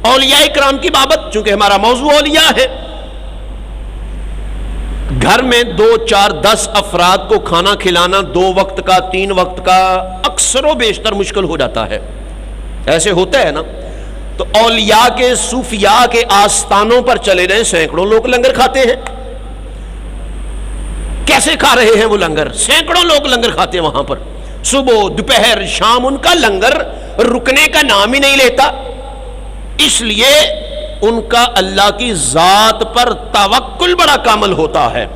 اولیاء کرام کی بابت، چونکہ ہمارا موضوع اولیاء ہے، گھر میں 2 4 10 افراد کو کھانا کھلانا 2 وقت کا 3 وقت کا اکثر و بیشتر مشکل ہو جاتا ہے، ایسے ہوتا ہے نا؟ تو اولیاء کے صوفیاء کے آستانوں پر چلے جائیں، سینکڑوں لوگ لنگر کھاتے ہیں۔ کیسے کھا رہے ہیں وہ لنگر؟ سینکڑوں لوگ لنگر کھاتے ہیں وہاں پر، صبح دوپہر شام ان کا لنگر رکنے کا نام ہی نہیں لیتا، اس لیے ان کا اللہ کی ذات پر توکل بڑا کامل ہوتا ہے۔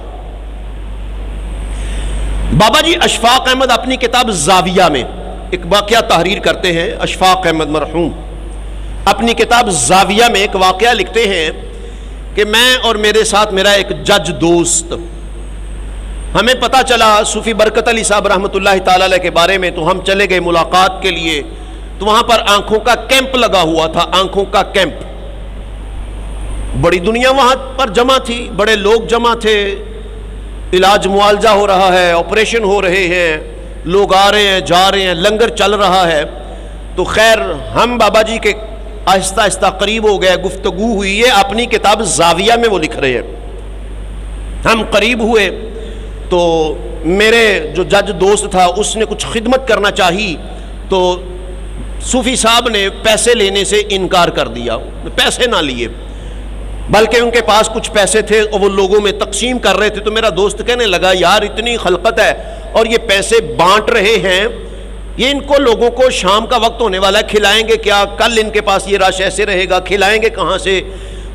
بابا جی اشفاق احمد اپنی کتاب زاویہ میں ایک واقعہ تحریر کرتے ہیں، اشفاق احمد مرحوم اپنی کتاب زاویہ میں ایک واقعہ لکھتے ہیں کہ میں اور میرے ساتھ میرا ایک جج دوست، ہمیں پتا چلا صوفی برکت علی صاحب رحمۃ اللہ تعالی علیہ کے بارے میں، تو ہم چلے گئے ملاقات کے لیے۔ تو وہاں پر آنکھوں کا کیمپ لگا ہوا تھا، آنکھوں کا کیمپ، بڑی دنیا وہاں پر جمع تھی، بڑے لوگ جمع تھے، علاج معالجہ ہو رہا ہے، آپریشن ہو رہے ہیں، لوگ آ رہے ہیں جا رہے ہیں، لنگر چل رہا ہے۔ تو خیر ہم بابا جی کے آہستہ آہستہ قریب ہو گئے، گفتگو ہوئی ہے، اپنی کتاب زاویہ میں وہ لکھ رہے ہیں۔ ہم قریب ہوئے تو میرے جو جج دوست تھا اس نے کچھ خدمت کرنا چاہی، تو صوفی صاحب نے پیسے لینے سے انکار کر دیا، پیسے نہ لیے، بلکہ ان کے پاس کچھ پیسے تھے اور وہ لوگوں میں تقسیم کر رہے تھے۔ تو میرا دوست کہنے لگا یار اتنی خلقت ہے اور یہ پیسے بانٹ رہے ہیں، یہ ان کو لوگوں کو شام کا وقت ہونے والا ہے، کھلائیں گے کیا؟ کل ان کے پاس یہ رش ایسے رہے گا، کھلائیں گے کہاں سے؟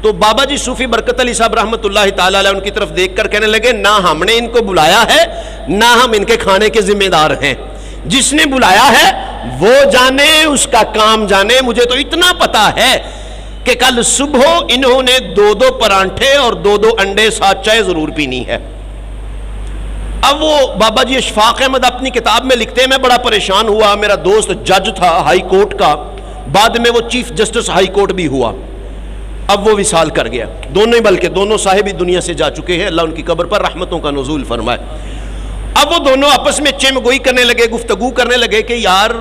تو بابا جی صوفی برکت علی صاحب رحمۃ اللہ تعالی علیہ ان کی طرف دیکھ کر کہنے لگے نہ ہم نے ان کو بلایا ہے، نہ ہم ان کے کھانے کے ذمہ دار ہیں، جس نے بلایا ہے وہ جانے، اس کا کام جانے۔ مجھے تو اتنا پتا ہے کہ کل صبح انہوں نے 2 پرانٹھے اور 2 انڈے ساتھ چائے ضرور پینی ہے۔ اب وہ بابا جی اشفاق احمد اپنی کتاب میں لکھتے ہیں میں بڑا پریشان ہوا، میرا دوست جج تھا ہائی کورٹ کا، بعد میں وہ چیف جسٹس ہائی کورٹ بھی ہوا، اب وہ وصال کر گیا، دونوں بلکہ دونوں صاحب دنیا سے جا چکے ہیں، اللہ ان کی قبر پر رحمتوں کا نزول فرمائے۔ اب وہ دونوں آپس میں چم گوئی کرنے لگے، گفتگو کرنے لگے کہ یار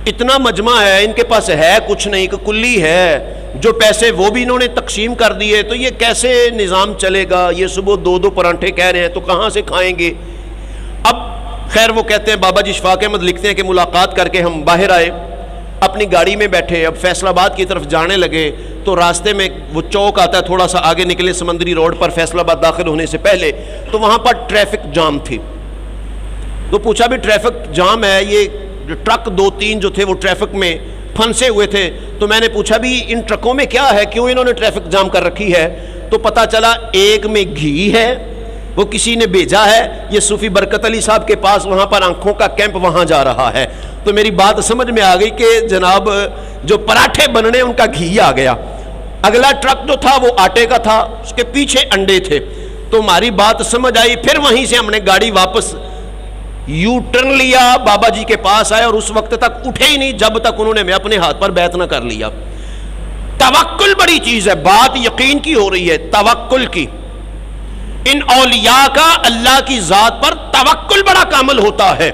اتنا مجمع ہے، ان کے پاس ہے کچھ نہیں کہ کلی ہے، جو پیسے وہ بھی انہوں نے تقسیم کر دیے، تو یہ کیسے نظام چلے گا؟ یہ صبح 2 پرانٹھے کہہ رہے ہیں تو کہاں سے کھائیں گے؟ اب خیر وہ کہتے ہیں بابا جی اشفاق احمد لکھتے ہیں کہ ملاقات کر کے ہم باہر آئے، اپنی گاڑی میں بیٹھے، اب فیصل آباد کی طرف جانے لگے، تو راستے میں وہ چوک آتا ہے، تھوڑا سا آگے نکلے سمندری روڈ پر فیصل آباد داخل ہونے سے پہلے، تو وہاں پر ٹریفک جام تھی۔ تو پوچھا بھی ٹریفک جام ہے، یہ ٹرک 2-3 جو تھے وہ ٹریفک میں پھنسے ہوئے تھے، تو میں نے پوچھا بھی ان ٹرکوں میں کیا ہے، کیوں انہوں نے ٹریفک جام کر رکھی ہے؟ تو پتا چلا ایک میں گھی ہے، وہ کسی نے بھیجا ہے، یہ صوفی برکت علی صاحب کے پاس وہاں پر آنکھوں کا کیمپ وہاں جا رہا ہے۔ تو میری بات سمجھ میں آ گئی کہ جناب جو پراٹھے بننے ان کا گھی آ گیا، اگلا ٹرک جو تھا وہ آٹے کا تھا، اس کے پیچھے انڈے تھے۔ تو ہماری بات سمجھ آئی، پھر وہیں سے ہم نے گاڑی واپس یو ٹرن لیا، بابا جی کے پاس آئے اور اس وقت تک اٹھے ہی نہیں جب تک انہوں نے اپنے ہاتھ پر بیعت نہ کر لیا۔ توکل بڑی چیز ہے، بات یقین کی ہو رہی ہے، توکل کی۔ ان اولیاء کا اللہ کی ذات پر توکل بڑا کامل ہوتا ہے۔